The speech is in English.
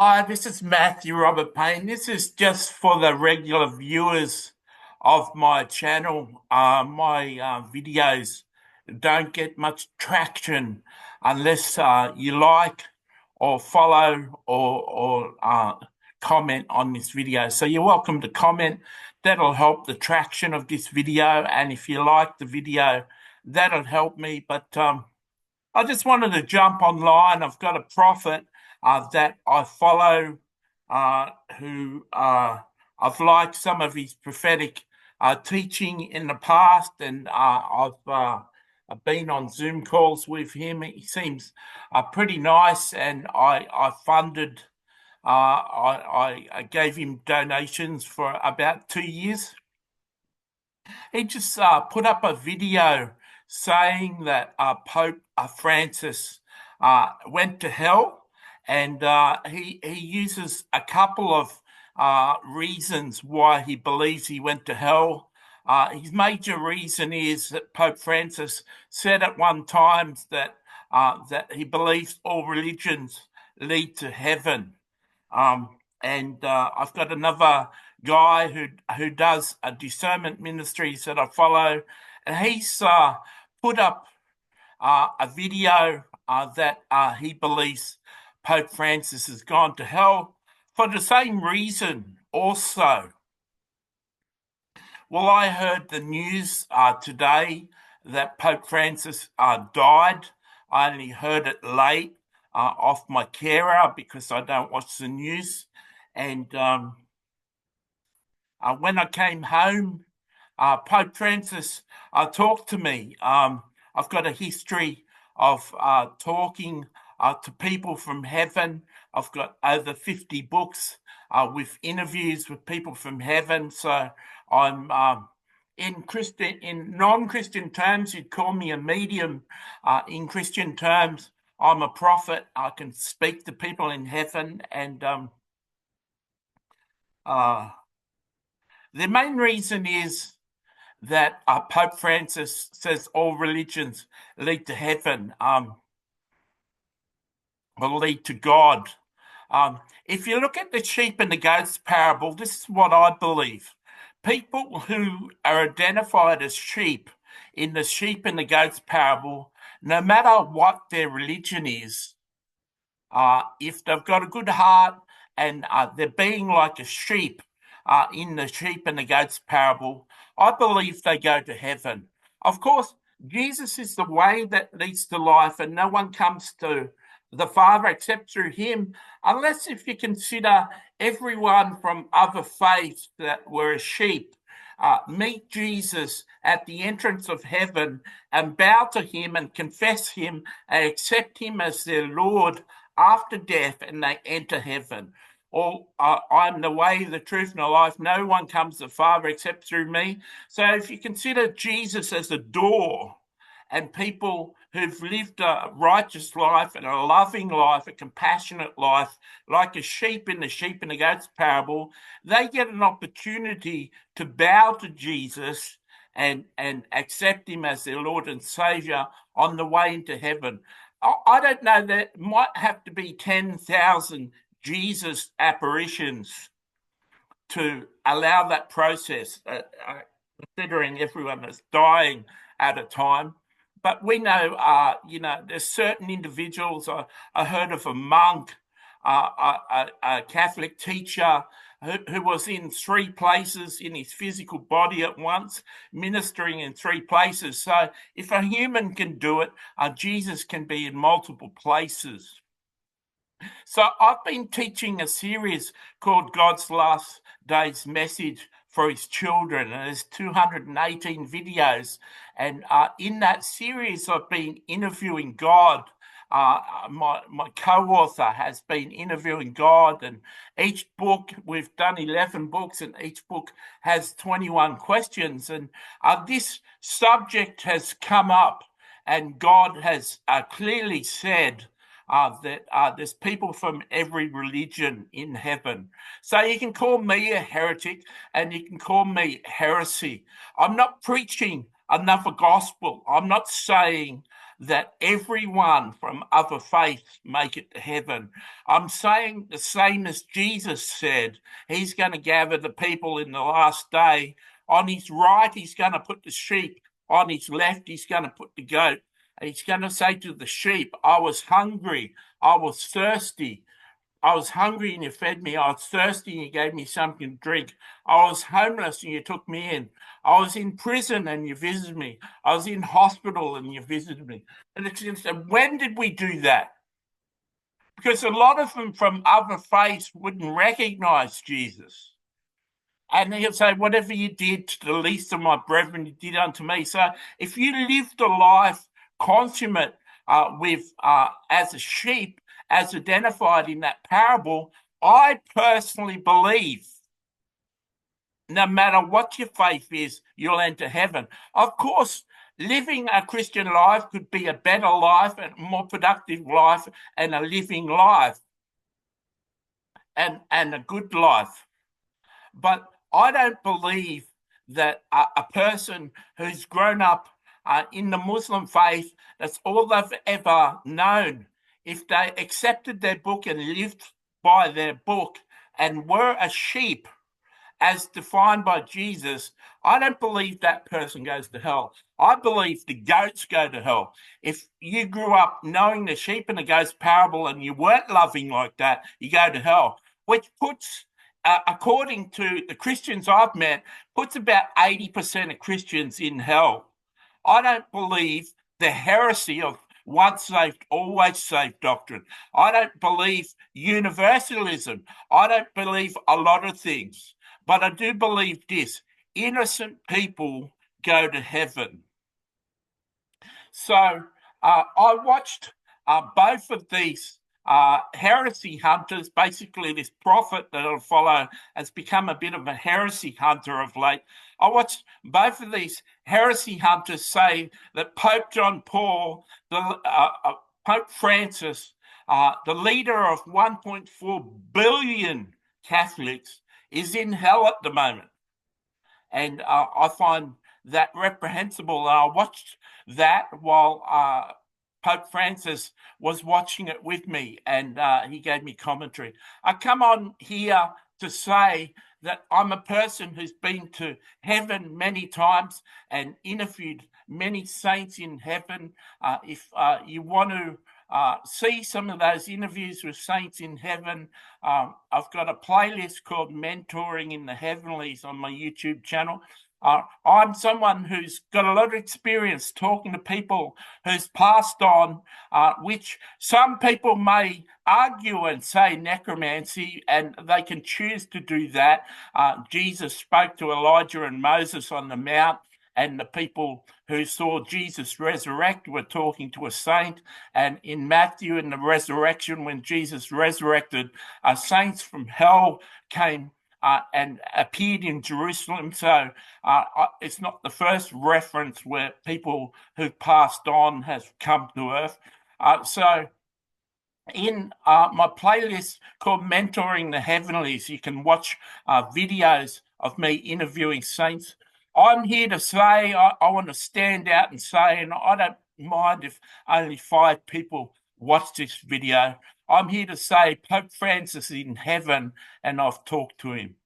Hi, this is Matthew Robert Payne. This is just for the regular viewers of my channel. My videos don't get much traction unless you like or follow or comment on this video. So you're welcome to comment. That'll help the traction of this video. And if you like the video, that'll help me. But I just wanted to jump online. I've got a prophet that I follow, who I've liked some of his prophetic teaching in the past, and I've been on Zoom calls with him. He seems pretty nice, and I funded. I gave him donations for about 2 years. He just put up a video saying that Pope Francis went to hell, and he uses a couple of reasons why he believes he went to hell. His major reason is that Pope Francis said at one time that he believes all religions lead to heaven. And I've got another guy who does a discernment ministries that I follow, and he's put up a video that he believes Pope Francis has gone to hell for the same reason also. Well, I heard the news today that Pope Francis died. I only heard it late off my carer because I don't watch the news. And when I came home, Pope Francis talked to me. I've got a history of talking to people from heaven. I've got over 50 books with interviews with people from heaven. So I'm in non-Christian terms, you'd call me a medium. In Christian terms, I'm a prophet. I can speak to people in heaven, and the main reason is that Pope Francis says all religions lead to heaven, will lead to God. If you look at the sheep and the goats parable, this is what I believe. People who are identified as sheep in the sheep and the goats parable, no matter what their religion is, if they've got a good heart and they're being like a sheep in the sheep and the goats parable, I believe they go to heaven. Of course, Jesus is the way that leads to life, and no one comes to the Father except through him, unless if you consider everyone from other faiths that were a sheep meet Jesus at the entrance of heaven and bow to him and confess him and accept him as their Lord after death, and they enter heaven. Or I'm the way, the truth, and the life. No one comes to the Father except through me. So if you consider Jesus as a door, and people who've lived a righteous life and a loving life, a compassionate life, like a sheep in the sheep and the goats parable, they get an opportunity to bow to Jesus and accept him as their Lord and Savior on the way into heaven. I don't know, there might have to be 10,000 Jesus apparitions to allow that process, considering everyone that's dying at a time. But we know, there's certain individuals. I heard of a monk, a Catholic teacher who was in 3 places in his physical body at once, ministering in 3 places. So if a human can do it, Jesus can be in multiple places. So I've been teaching a series called God's Last Days Message for his children, and there's 218 videos. And in that series, I've been interviewing God. My co-author has been interviewing God, and each book, we've done 11 books, and each book has 21 questions. And this subject has come up, and God has clearly said that there's people from every religion in heaven. So you can call me a heretic and you can call me heresy. I'm not preaching another gospel. I'm not saying that everyone from other faiths make it to heaven. I'm saying the same as Jesus said. He's going to gather the people in the last day. On his right, he's going to put the sheep. On his left, he's going to put the goat. And he's going to say to the sheep, I was hungry. I was thirsty. I was hungry and you fed me. I was thirsty and you gave me something to drink. I was homeless and you took me in. I was in prison and you visited me. I was in hospital and you visited me. And it's just, when did we do that? Because a lot of them from other faiths wouldn't recognize Jesus. And he'll say, whatever you did to the least of my brethren, you did unto me. So if you lived a life consummate as a sheep, as identified in that parable, I personally believe no matter what your faith is, you'll enter heaven. Of course, living a Christian life could be a better life and more productive life and a living life and a good life. But I don't believe that a person who's grown up in the Muslim faith, that's all they've ever known, if they accepted their book and lived by their book and were a sheep as defined by Jesus, I don't believe that person goes to hell. I believe the goats go to hell. If you grew up knowing the sheep and the goats parable and you weren't loving like that, you go to hell, which puts, according to the Christians I've met, puts about 80% of Christians in hell. I don't believe the heresy of once saved, always saved doctrine. I don't believe universalism. I don't believe a lot of things. But I do believe this: innocent people go to heaven. So I watched both of these heresy hunters. Basically, this prophet that I'll follow has become a bit of a heresy hunter of late. I watched both of these heresy hunters say that Pope John Paul, Pope Francis, the leader of 1.4 billion Catholics, is in hell at the moment. And I find that reprehensible. I watched that while Pope Francis was watching it with me, and he gave me commentary. I come on here to say that I'm a person who's been to heaven many times and interviewed many saints in heaven. If you want to see some of those interviews with saints in heaven, I've got a playlist called Mentoring in the Heavenlies on my YouTube channel. I'm someone who's got a lot of experience talking to people who's passed on, which some people may argue and say necromancy, and they can choose to do that. Jesus spoke to Elijah and Moses on the mount, and the people who saw Jesus resurrect were talking to a saint. And in Matthew, in the resurrection, when Jesus resurrected, saints from hell came and appeared in Jerusalem. So it's not the first reference where people who passed on have come to earth. So in my playlist called Mentoring the Heavenlies, you can watch videos of me interviewing saints. I'm here to say, I want to stand out and say, and I don't mind if only 5 people watch this video. I'm here to say Pope Francis is in heaven and I've talked to him.